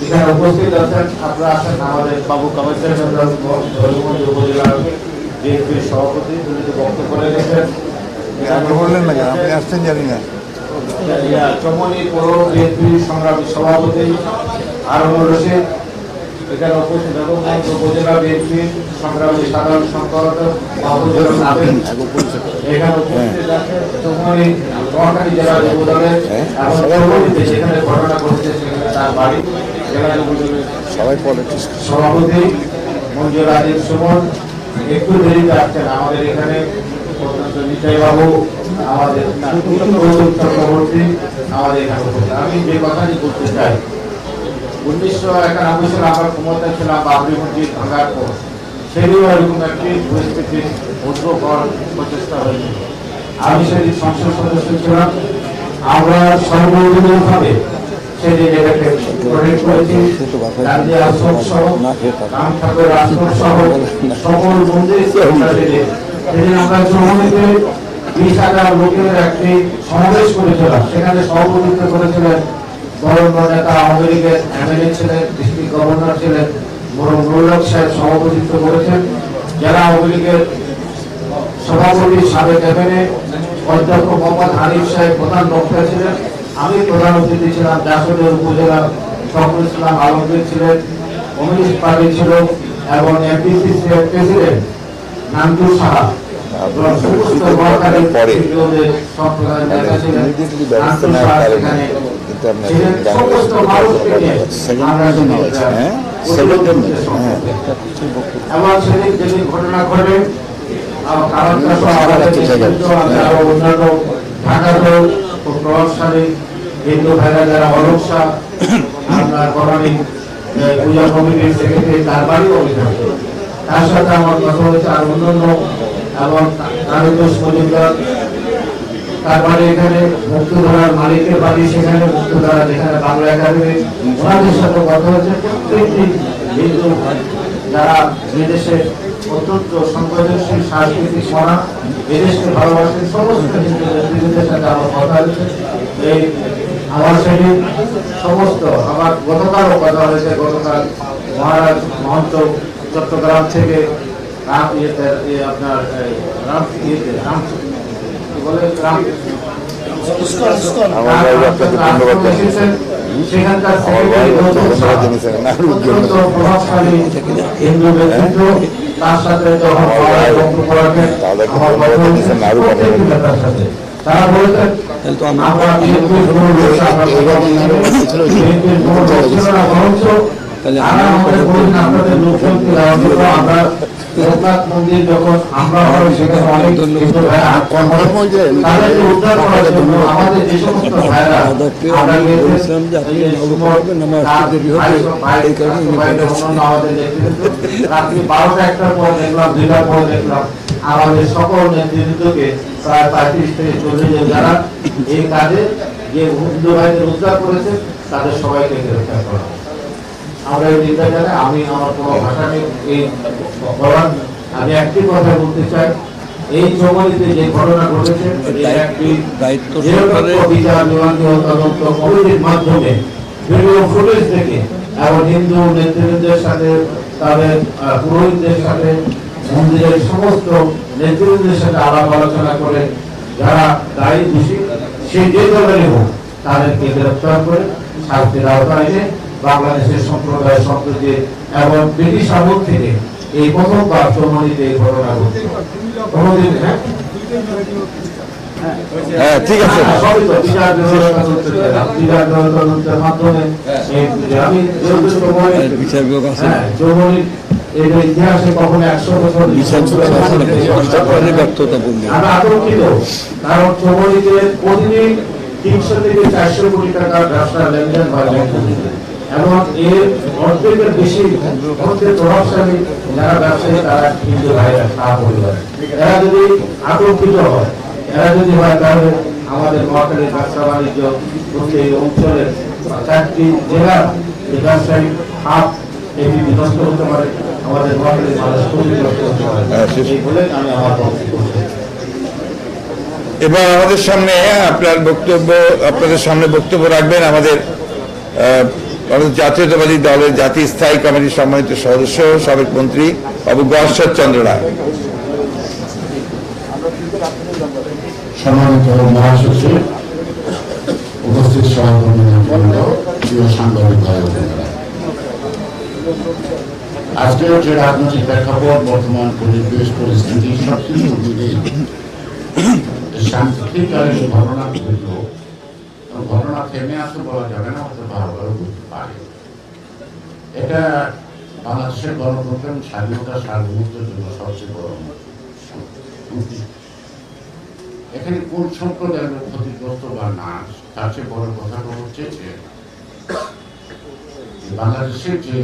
[SPEAKER 3] এখানে উপস্থিত আছেন, আপনারা আছেন আমাদের বাবু কামাইচার ধর্মগঞ্জ উপজেলার বিএনপির সভাপতি, তিনি তো বক্তব্য রেখেছেন।
[SPEAKER 1] বললেন না, আপনি আসছেন জানি না।
[SPEAKER 3] চমনি পৌর বিএনপির সংগ্রামী সভাপতি হারুনুর রশিদ এখানে উপস্থিত, এবং উপজেলা বিএনপির সংগ্রামী সাধারণ সম্পাদক এখানে উপস্থিত আছে। চমনি নোয়াখালী জেলা যুব দলের এবং চৌমনিতে যেখানে ঘটনা ঘটছে সেখানে তার বাড়ি জেলা যুব দলের সভাপতি মঞ্জুর আজিজ সুমন একটু দেরিতে আসছেন আমাদের এখানে। নিতাই বাবু আমাদের চক্রবর্তী আমাদের এখানে। আমি যে কথাটি বলতে চাই, 1991 সালে আমরা ক্ষমতায় ছিলাম বাবরি মসজিদ ভাঙার পর, সেদিনও এরকম একটি পরিস্থিতির উদ্ভব প্রচেষ্টা হয়েছিল। আমি সেদিন সংসদ সদস্য ছিলাম। আমরা সর্বদলীয়ভাবে সেদিন এটাকে প্রোটেক্ট করেছি। গান্ধী আশ্রম সহ, রাম ঠাকুর আশ্রম সহ সকল মন্দির সেদিন আমরা চৌমনিতে 20,000 লোকের একটি সমাবেশ করেছিলাম। সেখানে সভাপতিত্ব করেছিলেন বরেণ্য নেতা, আওয়ামী লীগের এমএলএ ছিলেন, ডিস্ট্রিক্ট গভর্নর ছিলেন নুরুল হক সাহেব সভাপতিত্ব করেছেন। জেলা আওয়ামী লীগের সভাপতি সাবেক এমএলএ অধ্যক্ষ মোহাম্মদ হানিফ সাহেব প্রধান বক্তা ছিলেন। আমি প্রধান অতিথি ছিলাম। জাসদের উপজেলা ফখরুল ইসলাম আলমগীর ছিলেন, কমিউনিস্ট পার্টি ছিল, এবং এমপিসি প্রেসিডেন্ট নামদুর সাহা, সমস্ত সরকারের সম্প্রদায়ের নেতা ছিলেন। নামদুর সাহা সেখানে সমস্ত মানুষকে নিয়ে আমরা এবং সেদিন যেদিন ঘটনা ঘটে অন্যান্য ঢাকাতেও খুব প্রভাবশালী হিন্দু ভাইরা যারা অলোক শাহ, আপনার কর্ণালী পূজা কমিটির সেক্রেটারি, তার বাড়িও অভিযান, তার সাথে আমার কথা হয়েছে। আর অন্যান্য এবং কারিগর মজুমদার, তার বাড়ি এখানে, মুক্তধারার মালিকের বাড়ি সেখানে, মুক্তধারা যেখানে বাংলা একাডেমি, ওনাদের সাথে কথা হয়েছে। প্রত্যেকটি হিন্দু যারা বিদেশে অত্যন্ত সংবেদনশীল সাংস্কৃতিক মনা, এদেশকে ভালোবাসেন, সমস্ত হিন্দু নেতৃত্বের সাথে আমার কথা হয়েছে। এই আমার সেদিন সমস্ত আমার গতকালও কথা হয়েছে। গতকাল মহারাজ মহন্ত চট্টগ্রাম থেকে আপনার সেখানকার প্রভাবশালী হিন্দু ব্যক্তিত্ব, তার সাথে যখন বক্তব্য রাখেন আমার সাথে তারা বলেছেন আমরা বিএনপির কোনো বরঞ্চ আমাদের বলছেন আপনাদের লোকশক্তি দেওয়ার জন্য। আমরা লোকনাথ মন্দির যখন আমরা সেখানে অনেক তাদেরকে উদ্ধার করার জন্য আমাদের যে সমস্ত ভাইরা আমাদের রাত্রি 12টা 1টার পর দেখলাম, 2টার পর দেখলাম আমাদের সকল নেতৃত্বকে প্রায় 35 থেকে 40 জন যারা এই কাজে যে হিন্দু ভাইদের উদ্ধার করেছে তাদের সবাইকে গ্রেফতার করা হবে। আমরা এই নিন্দা জানাই। আমি আমার কোনো ভাষা নেই এই বলার। আমি একটি কথা বলতে চাই, এই জঙ্গলিতে যে ঘটনা ঘটেছে একটি বিচার বিভাগীয় তদন্ত কমিটির মাধ্যমে ভিডিও ফুটেজ থেকে এবং হিন্দু নেতৃত্বের সাথে তাদের পুরোহিতদের সাথে মন্দিরের সমস্ত নেতৃত্বের সাথে আলাপ আলোচনা করে যারা দায়ী দোষী সেই যে দলেরই হোক তাদেরকে গ্রেফতার করে শাস্তির আওতায় এনে বাংলাদেশের সম্প্রদায় সম্প্রীতি এবং ব্রিটিশ আমল থেকে এই প্রথমবার চৌমনিতে এই ঘটনা ঘটছে। কোনোদিন
[SPEAKER 1] হ্যাঁ, ঠিক আছে।
[SPEAKER 3] সবই তো বিচার বিভাগীয় তদন্তের মাধ্যমে আমি
[SPEAKER 6] বিচার বিভাগ আছে,
[SPEAKER 3] চৌমনির এর ইতিহাসে কখনো 100 বছর
[SPEAKER 6] ব্যর্থতা বললেন।
[SPEAKER 3] আমি আতঙ্কিত, কারণ চৌমনিতে প্রতিদিন 300 থেকে 400 কোটি টাকার ব্যবসা লেনদেন হয় এবং এর অর্ধেকের বেশি অর্ধেক প্রভাবশালী যারা ব্যবসায়ী তারা হিন্দু ভাইরা শাহ পরিবার। এরা যদি আতঙ্কিত হয়, এরা যদি হয়, তাহলে আমাদের মহাখালীর ব্যবসা বাণিজ্য এই অঞ্চলের 4টি জেলার যে ব্যবসায়ী হাত এটি বিধ্বস্ত হতে পারে, আমাদের মহাখালীর মানুষ ক্ষতিগ্রস্ত হতে পারে। এই বলে আমি আমার বক্তব্য করছি।
[SPEAKER 1] এবার আমাদের সামনে আপনাদের সামনে বক্তব্য রাখবেন আমাদের জাতীয়তাবাদী দলের জাতীয় স্থায়ী কমিটির সম্মানিত সদস্য সাবেক মন্ত্রী বাবু গশ্বর চন্দ্র রায়।
[SPEAKER 7] সম্মানিত মহাসচিব, উপস্থিত সহকর্মীবৃন্দ, প্রিয় সাংবাদিক ভাই বোনেরা, আজকের যে রাজনৈতিক প্রেক্ষাপট, বর্তমান পরিবেশ পরিস্থিতি সবকিছু মিলে সাংস্কৃতিককালীন ঘটনা ঘটল। ঘটনা থেমে আসে বলা যাবে না, হয়তো ভালোভাবে বুঝতে পারে। এটা বাংলাদেশের গণতন্ত্র এবং স্বাধীনতা সার্বভৌমত্বের জন্য সবচেয়ে বড় হুমকি। এখানে কোন সম্প্রদায়ের ক্ষতিগ্রস্ত বা না, তার চেয়ে বড় কথাটা হচ্ছে যে বাংলাদেশের যে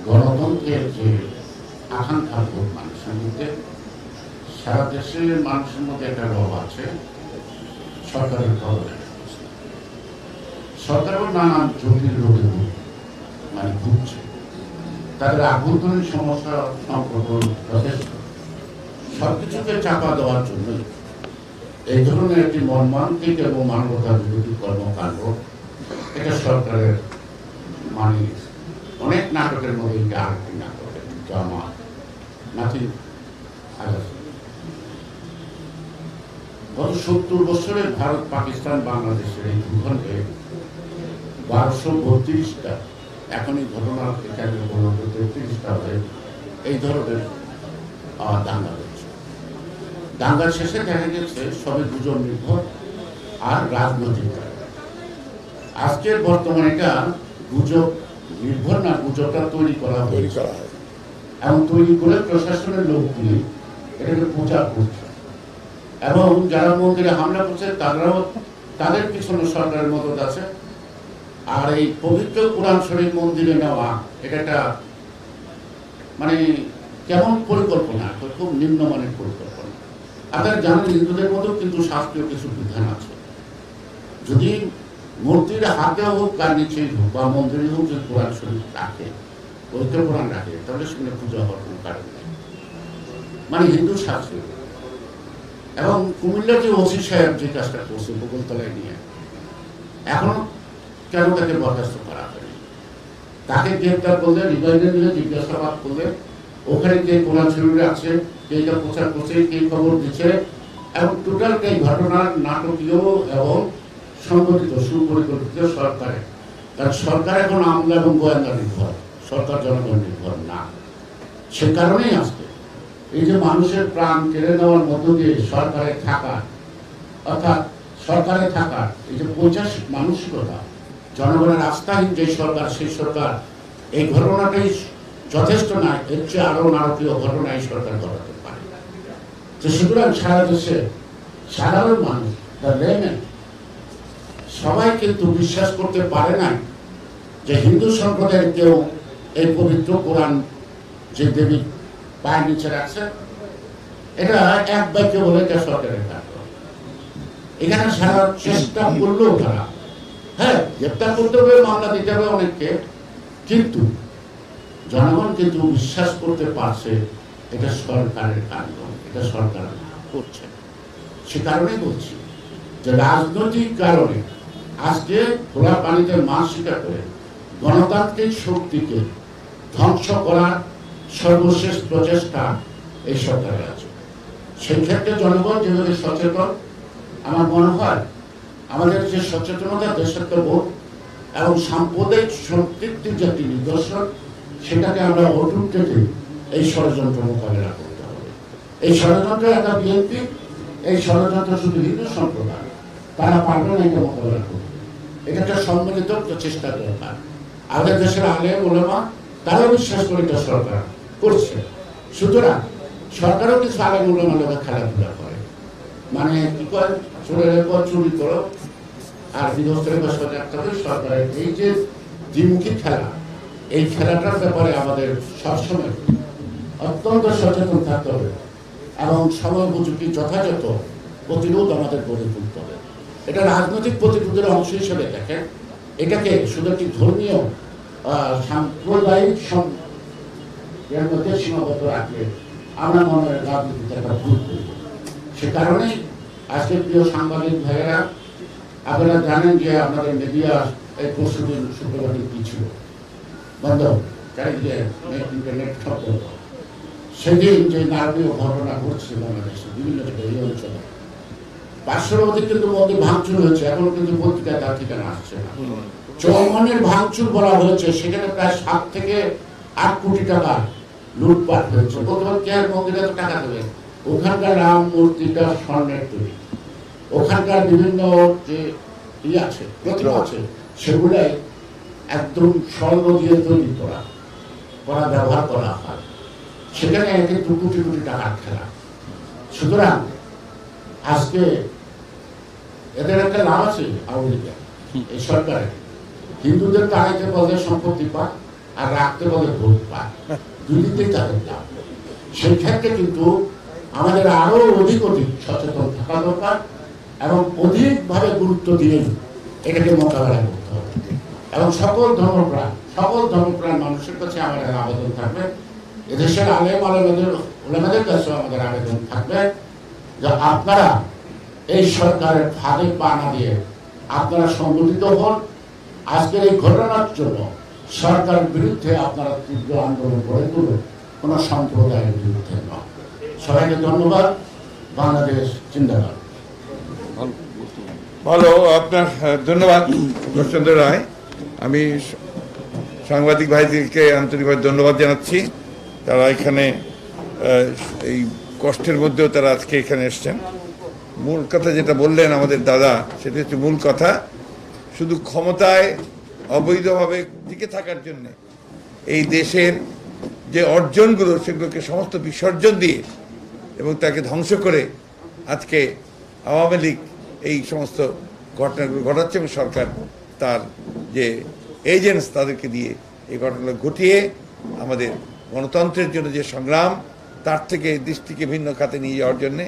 [SPEAKER 7] গণতন্ত্রের যে আকাঙ্ক্ষা বোধ মানুষের মধ্যে, সারা দেশের মানুষের মধ্যে একটা রব আছে সরকারের প্রবলেম। সরকারও নানান জটিল রোগে মানে ভুগছে, তাদের আভ্যন্তরীণ সমস্যা সংকট যথেষ্ট। সবকিছুকে চাপা দেওয়ার জন্য এই ধরনের একটি মর্মান্তিক এবং মানবতা বিরোধী কর্মকাণ্ড, এটা সরকারের মানে অনেক নাটকের মধ্যে আরেকটি নাটক, ড্রামা, নাথিং আদার্স। গত 70 বছরে ভারত পাকিস্তান বাংলাদেশের এই ভূখণ্ডে 1232টা, এখন এই ঘটনার এখানে 33টা হয়ে এই ধরনের দাঙ্গা হয়েছে। দাঙ্গার শেষে দেখা গেছে সবে গুজব নির্ভর আর রাজনৈতিক কারণ। আজকের বর্তমানে এটা গুজব নির্ভর না, গুজবটা তৈরি করা হয়েছে এবং তৈরি করে প্রশাসনের লোক দিয়ে এটাকে প্রচার করছে এবং যারা মন্দিরে হামলা করছে তারাও তাদের পিছনে সরকারের মদত আছে। আর এই পবিত্র কোরআন শরীফ মন্দিরে নেওয়া এটা একটা মানে কেমন পরিকল্পনা, খুব নিম্নমানের পরিকল্পনা। আপনারা জানেন হিন্দুদের মধ্যেও কিন্তু শাস্ত্রীয় কিছু বিধান আছে। যদি মূর্তির হাতে হোক কার নিচে হোক বা মন্দিরে হোক, যদি কোরআন শরীফ রাখে, পবিত্র কোরআন রাখে, তাহলে সেখানে পূজা হওয়ার কোনো কারণ নেই, মানে হিন্দু শাস্ত্রীয়। এবং কুমিল্লার যে ওসি সাহেব যে কাজটা করছে বকুলতলায় নিয়ে, এখনো কেন তাকে বরখাস্ত করা হয়নি? তাকে গ্রেপ্তার করলে, রিমান্ডে নিলে, জিজ্ঞাসাবাদ করলে, ওখানে কে কোরআন শরীফ আছে, কে এটা প্রচার করছে, কে খবর দিচ্ছে, এবং টোটাল এই ঘটনার নাটকীয় এবং সংগঠিত সুপরিকল্পিত সরকারের। কারণ সরকার এখন আমলা এবং গোয়েন্দা নির্ভর, সরকার জনগণ নির্ভর না। সে কারণেই আজকে এই যে মানুষের প্রাণ কেড়ে নেওয়ার মধ্য দিয়ে সরকারে থাকা, অর্থাৎ সরকারে থাকার এই যে পৈশাচিক মানসিকতা, জনগণের আস্থাহীন যে সরকার, সেই সরকার এই ঘটনাটাই যথেষ্ট নয়, এর চেয়ে আরো নারকীয় ঘটনা এই সরকার ঘটাতে পারে। তো সুতরাং সারা দেশে সাধারণ মানুষ, সবাই কিন্তু বিশ্বাস করতে পারে না যে হিন্দু সম্প্রদায়ের কেউ এই পবিত্র কোরআন যে দেবী পায়ের নিচে রাখছে, এটা এক বাক্যে বলে এটা সরকারের কাজ। এখানে সারা চেষ্টা করলেও তারা হ্যাঁ গ্রেপ্তার করতে হবে, মামলা দিতে হবে অনেককে, কিন্তু জনগণ কিন্তু বিশ্বাস করতে পারছে এটা সরকারের কাণ্ড, এটা সরকার করছে। সে কারণেই বলছি যে রাজনৈতিক কারণে আজকে খোলা পানিতে মাছ শিকার করে গণতান্ত্রিক শক্তিকে ধ্বংস করার সর্বশেষ প্রচেষ্টা এই সরকারের আছে। সেই ক্ষেত্রে জনগণ যেভাবে সচেতন, আমার মনে হয় আমাদের যে সচেতনতা, দেশাত্মবোধ এবং সাম্প্রদায়িক সম্পৃক্তির যে একটি নিদর্শন, সেটাকে আমরা অটুট রেখে এই ষড়যন্ত্র মোকাবেলা করতে হবে। এই ষড়যন্ত্র একটা বিএনপি, এই ষড়যন্ত্র শুধু হিন্দু সম্প্রদায়, তারা পারবে না এটা মোকাবেলা করতে। এটা একটা সম্মিলিত প্রচেষ্টা দরকার। আমাদের দেশের আলেম ওলামা তারাও বিশ্বাস করে এটা সরকার করছে। সুতরাং সরকারও কিছু আলেম ওলামা লোকের খেলাধুলা করে, মানে কি করে চোরের পর চুরি করো আর বিধ্বস্তের পর সজাগ থাকবে। সরকারের এই যে দ্বিমুখী খেলা, এই খেলাটার ব্যাপারে আমাদের সবসময় অত্যন্ত সচেতন থাকতে হবে এবং সময় উপযোগী যথাযথ প্রতিরোধ আমাদের গড়ে তুলতে হবে। এটা রাজনৈতিক প্রতিরোধের অংশ হিসেবে দেখেন, এটাকে শুধু একটি ধর্মীয় সাম্প্রদায়িক এর মধ্যে সীমাবদ্ধ রাখলে আমরা মনে হয় রাজনীতিতে একটা ভুল করি। সে কারণেই আজকে প্রিয় সাংবাদিক ভাইয়েরা, আপনারা জানেন যে আপনাদের মিডিয়া এই পরশুদিন শুক্রবার কি ছিল বন্ধ, চারিদিকে ইন্টারনেট সব বন্ধ। সেদিন যে নারকীয় ঘটনা ঘটছে বাংলাদেশে বিভিন্ন জায়গায়, এই অঞ্চলে 500-এর অধিক কিন্তু মন্দির ভাঙচুর হয়েছে, এখনো কিন্তু পত্রিকায় তার ঠিকানা আসছে না। চৌমনের ভাঙচুর বলা হয়েছে, সেখানে প্রায় 7 থেকে 8 কোটি টাকা লুটপাট হয়েছে। প্রথমে কে মন্দিরে তো টাকা দেবে, ওখানকার রাম মূর্তিটা স্বর্ণের তৈরি, ওখানকার বিভিন্ন যে আছে প্রতিমা আছে সেগুলাই একদম স্বর্ণ দিয়ে তৈরি করা ব্যবহার করা হয়। সেখানে কিন্তু কোটি কোটি টাকার খেলা। সুতরাং আজকে এদের একটা লাভ আছে আওয়ামী লীগের এই সরকারের, হিন্দুদের তারাইতে বলে সম্পত্তি পায় আর রাখতে বলে ভোট পায়, দুই দিকেই তাদের লাভ। সেই ক্ষেত্রে কিন্তু আমাদের আরো অধিক সচেতন থাকা দরকার এবং অধিকভাবে গুরুত্ব দিয়ে এটাকে মোকাবেলা করতে হবে। এবং সকল ধর্মপ্রাণ মানুষের কাছে আমাদের আবেদন থাকবে, এদেশের আলেম ওলামাদের কাছে আমাদের আবেদন থাকবে যে আপনারা এই সরকারের ফাঁদে পা না দিয়ে আপনারা সংগঠিত হন। আজকের এই ঘটনার জন্য সরকারের বিরুদ্ধে আপনারা তীব্র আন্দোলন গড়ে তুলুন, কোন সম্প্রদায়ের বিরুদ্ধে নয়। সবাইকে ধন্যবাদ। বাংলাদেশ জিন্দাবাদ।
[SPEAKER 1] ভালো, আপনার ধন্যবাদ প্রশান্ত রায়। আমি সাংবাদিক ভাইদেরকে আন্তরিকভাবে ধন্যবাদ জানাচ্ছি, তারা এখানে এই কষ্টের মধ্যেও তারা আজকে এখানে এসছেন। মূল কথা যেটা বললেন আমাদের দাদা, সেটা হচ্ছে মূল কথা, শুধু ক্ষমতায় অবৈধভাবে টিকে থাকার জন্যে এই দেশের যে অর্জনগুলো সেগুলোকে সমস্ত বিসর্জন দিয়ে এবং তাকে ধ্বংস করে আজকে আওয়ামী লীগ এই সমস্ত ঘটনাগুলো ঘটাচ্ছে এবং সরকার তার যে এজেন্টস তাদেরকে দিয়ে এই ঘটনাগুলো ঘটিয়ে আমাদের গণতন্ত্রের জন্য যে সংগ্রাম, তার থেকে দৃষ্টিকে ভিন্ন খাতে নিয়ে যাওয়ার জন্যে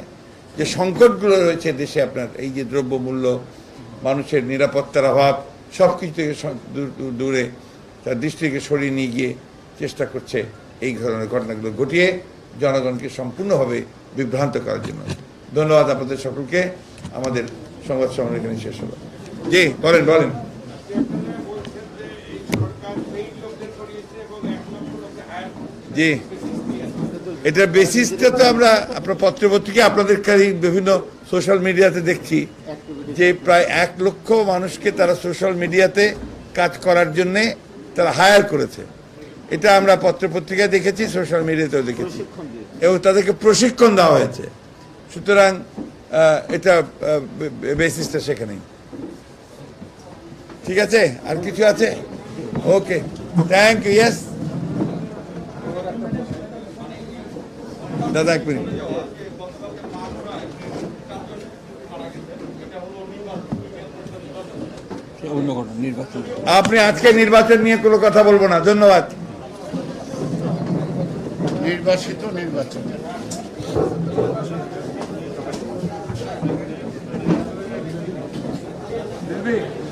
[SPEAKER 1] যে সংকটগুলো রয়েছে দেশে, আপনার এই যে দ্রব্যমূল্য, মানুষের নিরাপত্তার অভাব, সব কিছু থেকে দূরে তার দৃষ্টিকে সরিয়ে নিয়ে গিয়ে চেষ্টা করছে এই ধরনের ঘটনাগুলো ঘটিয়ে জনগণকে সম্পূর্ণভাবে বিভ্রান্ত করার জন্য। ধন্যবাদ আপনাদের সকলকে। আমাদের সংবাদ সম্মেলন এখানে শেষ হলো। জি বলেন বলেন। জি, এটার বেসিসটা তো আমরা আপনার পত্রপত্রিকা আপনাদের বিভিন্ন সোশ্যাল মিডিয়াতে দেখছি যে প্রায় 1 লক্ষ মানুষকে তারা সোশ্যাল মিডিয়াতে কাজ করার জন্যে তারা হায়ার করেছে। এটা আমরা পত্রপত্রিকায় দেখেছি, সোশ্যাল মিডিয়াতেও দেখেছি, এবং তাদেরকে প্রশিক্ষণ দেওয়া হয়েছে। সুতরাং এটা বেসিসটা সেখানেই। ঠিক আছে, আর কিছু আছে? ওকে, থ্যাংক ইউ। ইয়েস দাদা, 1 মিনিট। আপনি আজকে নির্বাচন নিয়ে কোনো কথা বলবো না। ধন্যবাদ।
[SPEAKER 2] নির্বাচিত নির্বাচন
[SPEAKER 8] Dilbi